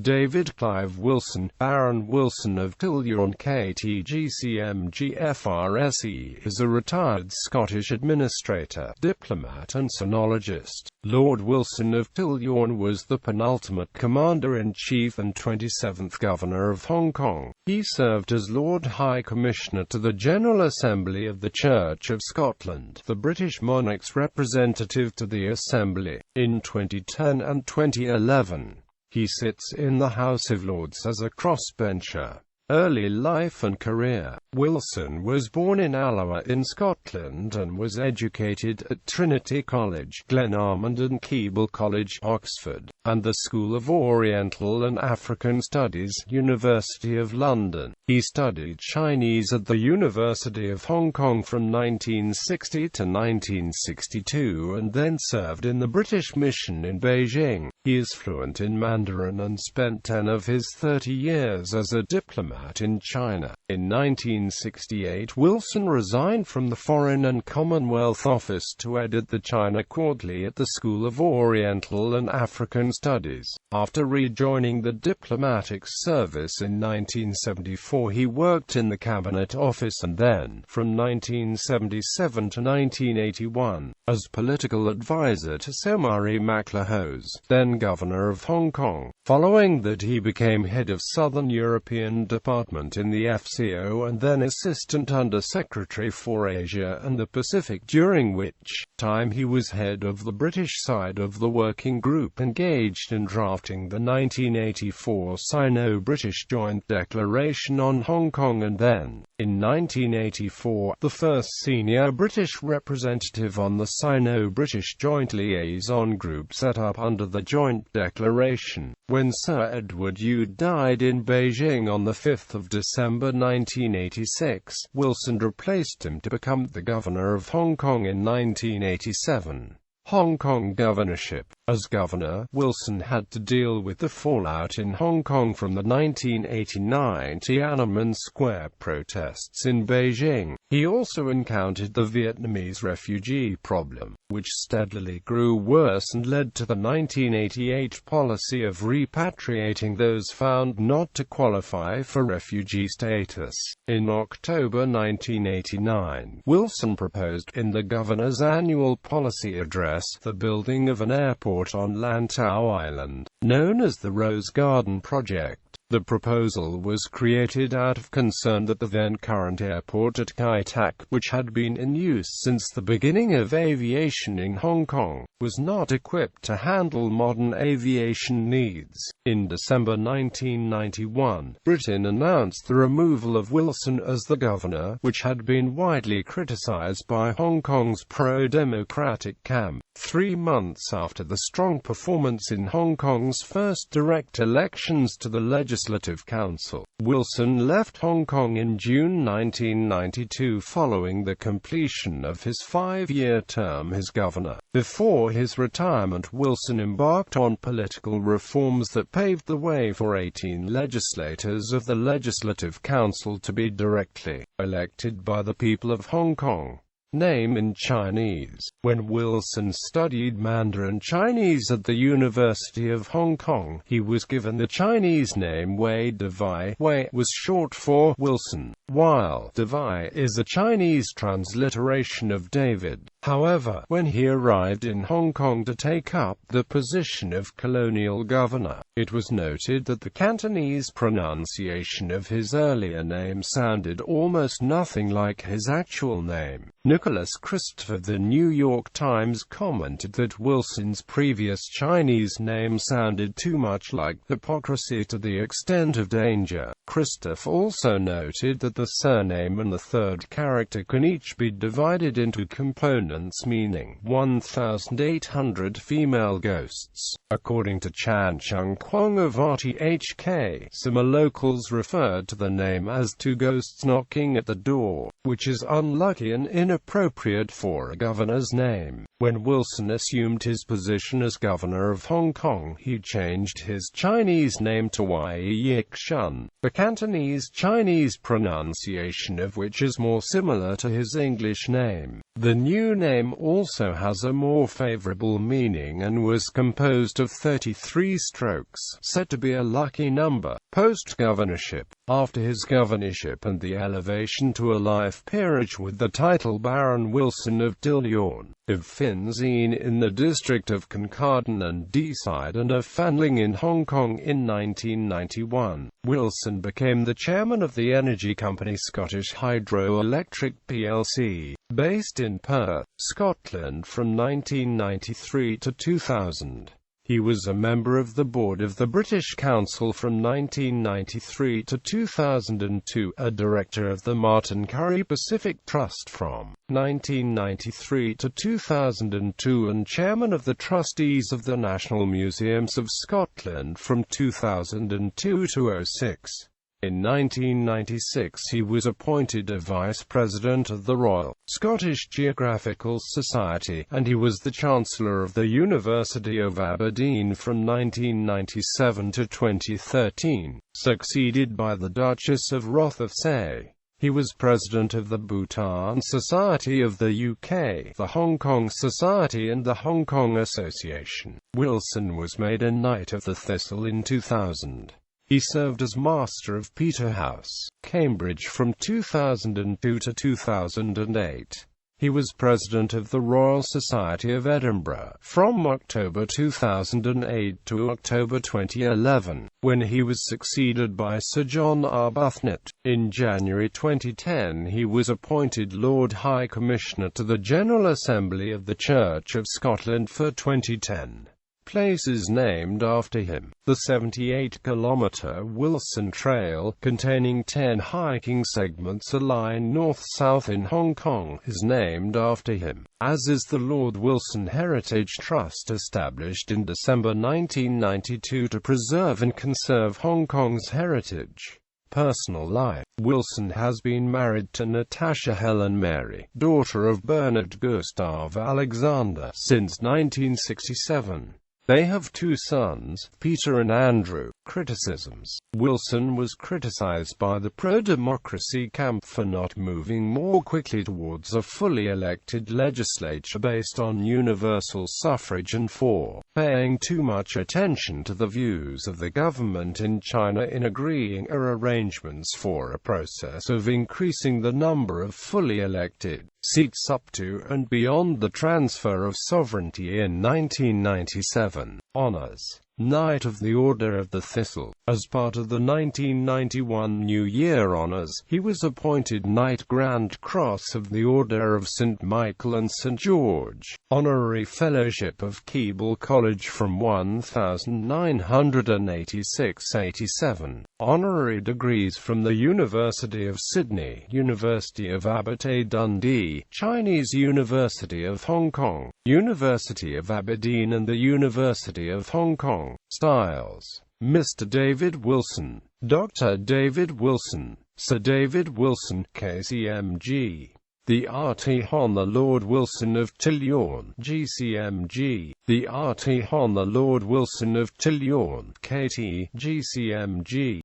David Clive Wilson, Baron Wilson of Tillyorn KT GCMG FRSE, is a retired Scottish administrator, diplomat and sinologist. Lord Wilson of Tillyorn was the penultimate Commander-in-Chief and 27th Governor of Hong Kong. He served as Lord High Commissioner to the General Assembly of the Church of Scotland, the British Monarch's representative to the Assembly, in 2010 and 2011. He sits in the House of Lords as a crossbencher. Early life and career. Wilson was born in Alloa in Scotland and was educated at Trinity College, Glenarmond and Keble College, Oxford, and the School of Oriental and African Studies, University of London. He studied Chinese at the University of Hong Kong from 1960 to 1962 and then served in the British Mission in Beijing. He is fluent in Mandarin and spent 10 of his 30 years as a diplomat in China. In 1968, Wilson resigned from the Foreign and Commonwealth Office to edit the China Quarterly at the School of Oriental and African Studies. After rejoining the diplomatic service in 1974, he worked in the Cabinet Office and then, from 1977 to 1981, as political advisor to Sir Murray MacLehose, then Governor of Hong Kong. Following that, he became head of Southern European Department in the FCO and then Assistant Under-Secretary for Asia and the Pacific, during which time he was head of the British side of the working group engaged in drafting the 1984 Sino-British Joint Declaration on Hong Kong and then, in 1984, the first senior British representative on the Sino-British Joint Liaison Group set up under the Joint Declaration. When Sir Edward Yu died in Beijing on 5 December 1986, Wilson replaced him to become the Governor of Hong Kong in 1987. Hong Kong governorship. As governor, Wilson had to deal with the fallout in Hong Kong from the 1989 Tiananmen Square protests in Beijing. He also encountered the Vietnamese refugee problem, which steadily grew worse and led to the 1988 policy of repatriating those found not to qualify for refugee status. In October 1989, Wilson proposed, in the governor's annual policy address, the building of an airport on Lantau Island, known as the Rose Garden Project. The proposal was created out of concern that the then-current airport at Kai Tak, which had been in use since the beginning of aviation in Hong Kong, was not equipped to handle modern aviation needs. In December 1991, Britain announced the removal of Wilson as the governor, which had been widely criticized by Hong Kong's pro-democratic camp. 3 months after the strong performance in Hong Kong's first direct elections to the Legislative Council, Wilson left Hong Kong in June 1992 following the completion of his 5-year term as governor. Before his retirement, Wilson embarked on political reforms that paved the way for 18 legislators of the Legislative Council to be directly elected by the people of Hong Kong. Name in Chinese. When Wilson studied Mandarin Chinese at the University of Hong Kong, he was given the Chinese name Wei Devai. Wei was short for Wilson, while Devai is a Chinese transliteration of David. However, when he arrived in Hong Kong to take up the position of colonial governor, it was noted that the Cantonese pronunciation of his earlier name sounded almost nothing like his actual name. Nicholas Christopher of the New York Times commented that Wilson's previous Chinese name sounded too much like hypocrisy to the extent of danger. Christopher also noted that the surname and the third character can each be divided into components meaning 1,800 female ghosts. According to Chan Chung Kwong of RTHK, similar locals referred to the name as two ghosts knocking at the door, which is unlucky and inappropriate. inappropriate for a governor's name. When Wilson assumed his position as governor of Hong Kong, he changed his Chinese name to Wei Yixun, the Cantonese Chinese pronunciation of which is more similar to his English name. The new name also has a more favorable meaning and was composed of 33 strokes, said to be a lucky number. Post-governorship. After his governorship and the elevation to a life peerage with the title Baron Wilson of Tillyorn, of Finzhen in the district of Kincardine and Deeside and of Fanling in Hong Kong in 1991, Wilson became the chairman of the energy company Scottish Hydroelectric plc, based in Perth, Scotland from 1993 to 2000. He was a member of the board of the British Council from 1993 to 2002, a director of the Martin Currie Pacific Trust from 1993 to 2002 and chairman of the trustees of the National Museums of Scotland from 2002 to 06. In 1996 he was appointed a Vice President of the Royal Scottish Geographical Society, and he was the Chancellor of the University of Aberdeen from 1997 to 2013, succeeded by the Duchess of Rothesay. He was President of the Bhutan Society of the UK, the Hong Kong Society and the Hong Kong Association. Wilson was made a Knight of the Thistle in 2000. He served as Master of Peterhouse, Cambridge from 2002 to 2008. He was President of the Royal Society of Edinburgh from October 2008 to October 2011, when he was succeeded by Sir John Arbuthnot. In January 2010 he was appointed Lord High Commissioner to the General Assembly of the Church of Scotland for 2010. Places named after him. The 78-kilometre Wilson Trail, containing 10 hiking segments a line north-south in Hong Kong, is named after him, as is the Lord Wilson Heritage Trust, established in December 1992 to preserve and conserve Hong Kong's heritage. Personal life. Wilson has been married to Natasha Helen Mary, daughter of Bernard Gustav Alexander, since 1967. They have 2 sons, Peter and Andrew. Criticisms. Wilson was criticized by the pro-democracy camp for not moving more quickly towards a fully elected legislature based on universal suffrage and for paying too much attention to the views of the government in China in agreeing arrangements for a process of increasing the number of fully elected seats up to and beyond the transfer of sovereignty in 1997. Honours. Knight of the Order of the Thistle. As part of the 1991 New Year Honours, he was appointed Knight Grand Cross of the Order of St. Michael and St. George, Honorary Fellowship of Keble College from 1986-87, Honorary Degrees from the University of Sydney, University of Aberdeen Dundee, Chinese University of Hong Kong, University of Aberdeen and the University of Hong Kong. Styles. Mr. David Wilson, Dr. David Wilson, Sir David Wilson, GCMG. The RT Hon the Lord Wilson of Tillyorn, GCMG. The RT Hon the Lord Wilson of Tillyorn, KT, GCMG.